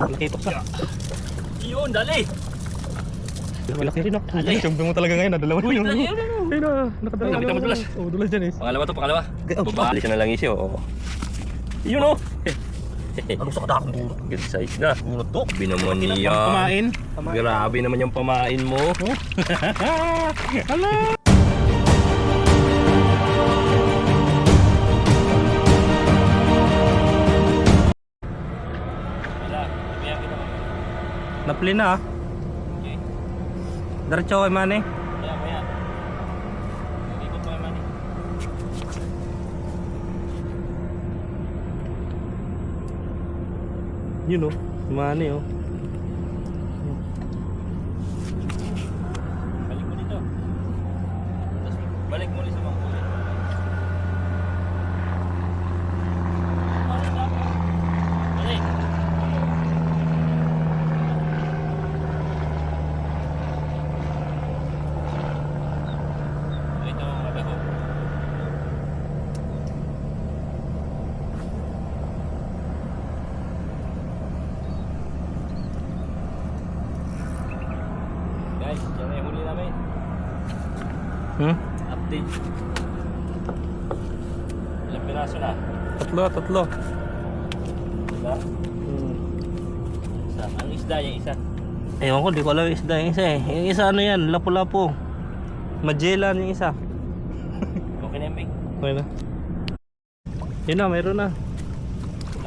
Nakitok sa. Yun, dali. Laki rin ako. Dali. Champion mo talaga ngayon. Nadalawan mo yung... Dali, Ayun na. Nakadalawa. Nakita mo dulas. Oo, dulas dyan eh. Pangalawa to, pangalawa. Oh, Baba. Siya na lang isyo. Yun o. Ano sa kadakong duro? Good size na. Bunot to. Grabe naman niya. Kumain. Grabe naman yung pamain mo. Hala. Napli na ah. Diretso kay Manny. Kaya. Ikot mo naman eh. Yun oh. Manny oh. Balik mo dito. Tapos balik mo ulit sa mga kulay. Balik. Ito ang mabaho. Guys, yan na yung huli namin. Hmm? Update. Ilang piraso na? Tatlo. Diba? Isa. Ang isda yung isa. Ewan ko, di ko alam yung isda yung isa eh. Yung isa ano yan, lapu-lapu. Magellan yung isa. Okay na yung big. Okay na. Yun na, meron na.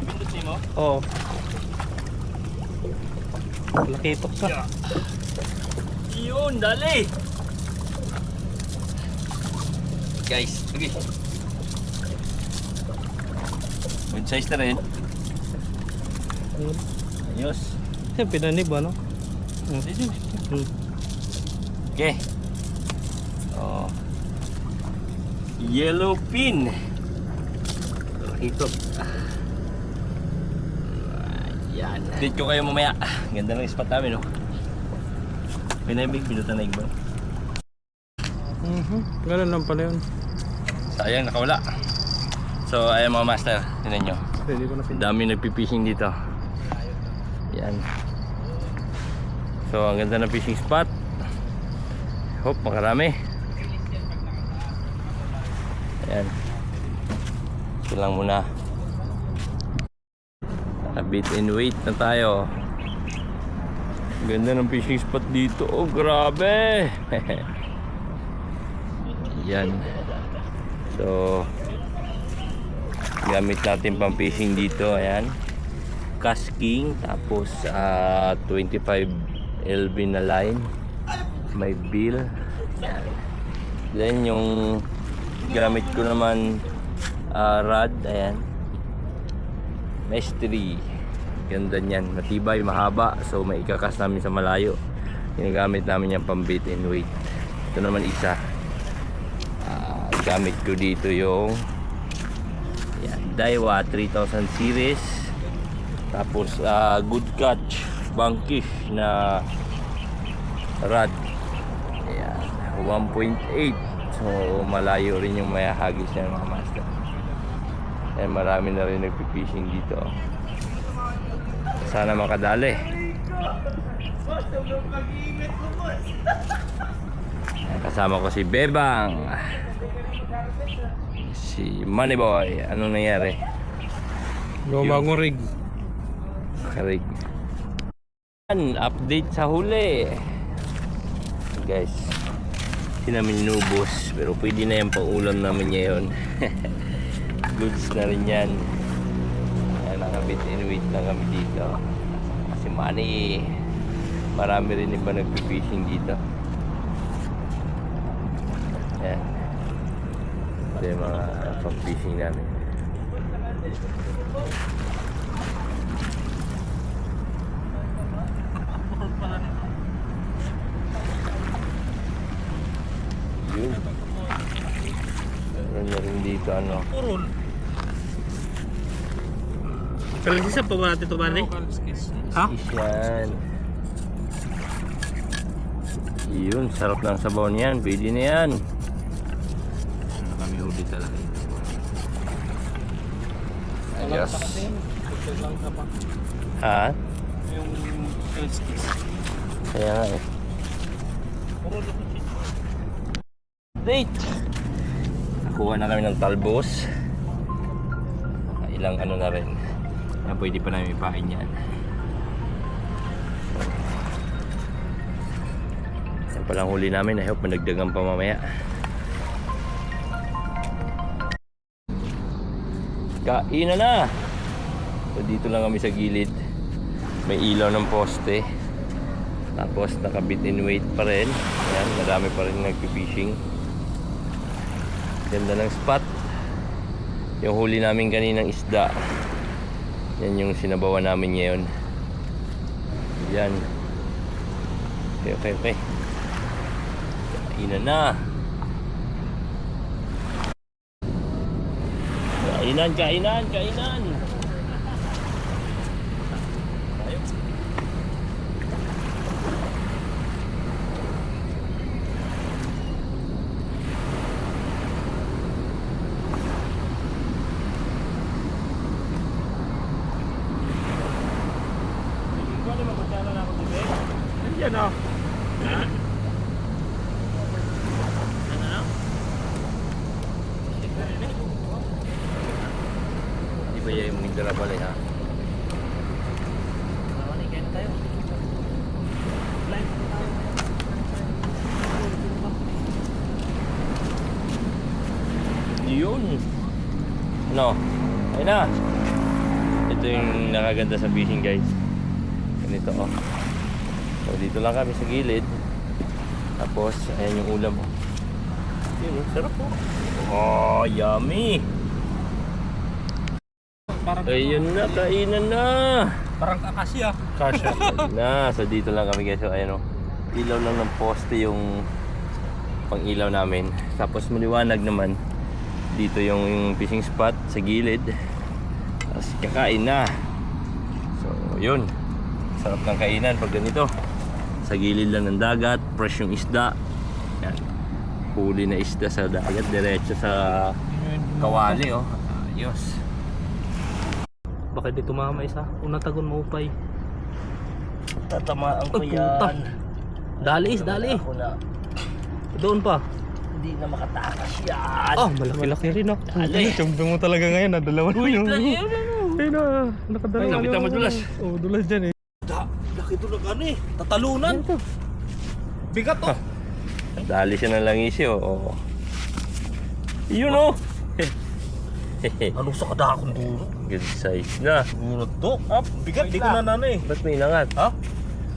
Napindutin mo? Oo. Nakitok sa. Yun, dali! Guys, okay. Good size na rin. Ayos. Yan, pinanib ano? Okay. Oh. Yellow pin. Ito. Yan. Update ko kayo mamaya. Ganda ng spot namin, no? Pinabig, pinutan na iba. Ganun lang pala yun. Sayang, nakawala. So, ayan mga master. Tignan nyo. Pwede ko na Ang dami nagpipishing dito. Yan. So, ang ganda ng fishing spot. Hope makarami. Ayan. Ito lang muna. Bit and wait na tayo. Ganda ng fishing spot dito. Oh, grabe. Yan. So, gamit natin pang fishing dito. Ayan. Casking. Tapos 25 LB na line. May bill. Ayan. Then yung gamit ko naman rod. Ayan. Mesh 3. Ganda niyan, matibay, mahaba, so may ikakas namin sa malayo. Ginagamit namin yung pang bait and weight. Ito naman isa. Gamit ko dito yung yan, Daiwa 3000 series. Tapos good catch bankish na rod. Ayan, 1.8. So malayo rin yung may hagis niya mga master. Ayan, marami na rin nagpipishing dito. Sana makadali. Kasama ko si Bebang, si Moneyboy. Anong nangyari? Gumagong rig. Karig. Update sa huli. Guys, hindi namin inubos, pero pwede na yung pang-ulam namin ngayon. Goods na rin yan. Nakabit and wait lang kami dito kasi marami rin iba nagpipishing dito. Ayan, ito yung mga pang-fishing namin. Yun, meron na rin dito ano. Kalagisa pa ba natin ito, Manny? Ha? Yan. Yun, sarap ng sabaw niyan. Pwede na yan. Kami huli talaga. Ayos. Ha? yung skills. Kaya nga eh. Date! Nakuha na kami ng talbos. Ilang ano na rin. Kaya pwede pa namin ipain yan. Yan palang huli namin. I hope managdagan pa mamaya. Kainan na! So dito lang kami sa gilid. May ilaw ng poste. Tapos nakabit in weight pa rin. Ayan, marami pa rin nagpipishing. Ganda ng spot. Yung huli namin kaninang isda. Yan yung sinabawan namin ngayon. Yan. Okay. Kainan na. Kainan. Tayo. Yan o. Di ba yung nagdala pala ha? Yun. Ano? Ayun na. Ito yung nakaganda sa fishing guys. Ganito oh. So dito lang kami sa gilid. Tapos ayan yung ulam oh. Yun, sarap po. Oh, yummy. Ayun na, kainan na. Parang kakasya. Kasha. Na, so dito lang kami guys. So ayan oh. Ilaw lang ng poste yung pang ilaw namin. Tapos maliwanag naman. Dito yung fishing spot sa gilid. Tapos kakain na. So yun. Sarap ng kainan pag ganito. Sa gilid lang ng dagat, fresh yung isda. Yan. Huli na isda sa dagat, diretso sa kawali oh. Ayos. Baka di tumama isa. Unang tagon maupay. Tatamaan ko Ay, puta. yan. Dali. Ako na. Doon pa. Hindi na makatakas yan. Oh, malaki-laki rin oh. Dali. Champion mo talaga ngayon ah. Dalawa na yun. Ayun na. Nakadalawa. Ay, nabitan mo dulas. Oh, dulas dyan eh. Laki ito na gani. Tatalunan. Bigat to. Dali siya ng langis oh. Yun oh. Ano sa kadakong duro? Good size na. Duro to. Ah, bigat. Di ko na nanay. Ba't may inangat? Ha?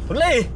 Wala eh.